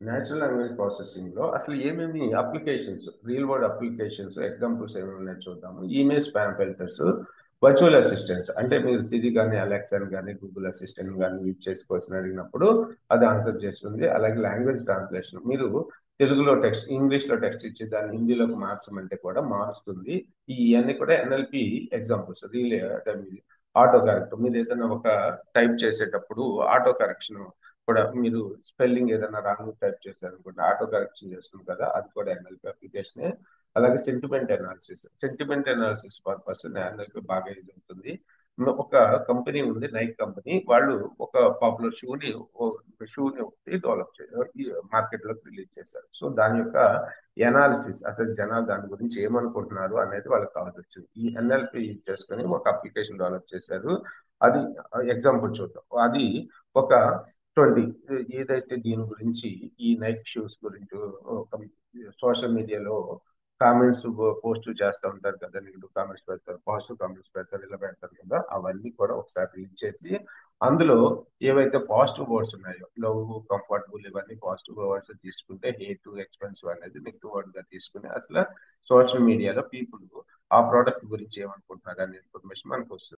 Natural language processing లో అసలు ఏమేమి applications, real world applications examples ఏమేమి ఉన్నాయో చూద్దాము. Email spam filters, virtual assistants, అంటే మీరు సిరి కానీ అలెక్సా కానీ గూగుల్ అసిస్టెంట్ కానీ యూజ్ చేసుకోవాల్సిన అడిగినప్పుడు అది ఆన్సర్ చేస్తుంది. అలాగే లాంగ్వేజ్ ట్రాన్స్లేషన్, మీరు తెలుగులో టెక్స్ట్, ఇంగ్లీష్ లో టెక్స్ట్ ఇచ్చి దాన్ని హిందీలోకి మార్చమంటే కూడా మారుస్తుంది. ఇవన్నీ కూడా ఎన్ఎల్పి ఎగ్జాంపుల్స్. ఆటో కరెక్ట్, మీరు ఏదైనా ఒక టైప్ చేసేటప్పుడు ఆటో కరెక్షన్ కూడా, మీరు స్పెల్లింగ్ ఏదైనా రాంగ్ టైప్ చేశారు అనుకోండి, ఆటో కరెక్షన్ చేస్తుంది కదా, అది కూడా ఎన్ఎల్పి అప్లికేషనే. అలాగే సెంటిమెంట్ అనాలిసిస్ పర్పస్ ఎన్ఎల్పి బాగా యూజ్ అవుతుంది. ఒక కంపెనీ ఉంది, నైక్ కంపెనీ, వాళ్ళు ఒక పాపులర్ షూని ఒకటి డెవలప్ చేశారు, ఈ మార్కెట్ లోకి రిలీజ్ చేశారు. సో దాని యొక్క ఎనాలిసిస్, అసలు జనాలు దాని గురించి ఏమనుకుంటున్నారు అనేది వాళ్ళకి కావాల్సి ఈ ఎన్ఎల్పి యూజ్ చేసుకొని ఒక అప్లికేషన్ డెవలప్ చేశారు. అది ఎగ్జాంపుల్ చూద్దాం. అది ఒక 20, ఏదైతే దీని గురించి, ఈ నైక్ షూస్ గురించి సోషల్ మీడియాలో కామెంట్స్ పోస్ట్ చేస్తూ ఉంటారు కదా, నెగిటివ్ కామెంట్స్ పెడతారు, పాజిటివ్ కామెంట్స్ పెడతారు, ఇలా పెడతారు కదా, అవన్నీ కూడా ఒకసారి రీడ్ చేసి అందులో ఏవైతే పాజిటివ్ వర్డ్స్ ఉన్నాయో, లవ్, కంఫర్టబుల్, ఇవన్నీ పాజిటివ్ వర్డ్స్ తీసుకుంటే, హేట్, ఎక్స్పెన్సివ్ అనేది నెగిటివ్ వర్డ్ గా తీసుకుని అసలు సోషల్ మీడియాలో పీపుల్ ఆ ప్రోడక్ట్ గురించి ఏమనుకుంటున్నారు అనే ఇన్ఫర్మేషన్ మనకు వస్తుంది.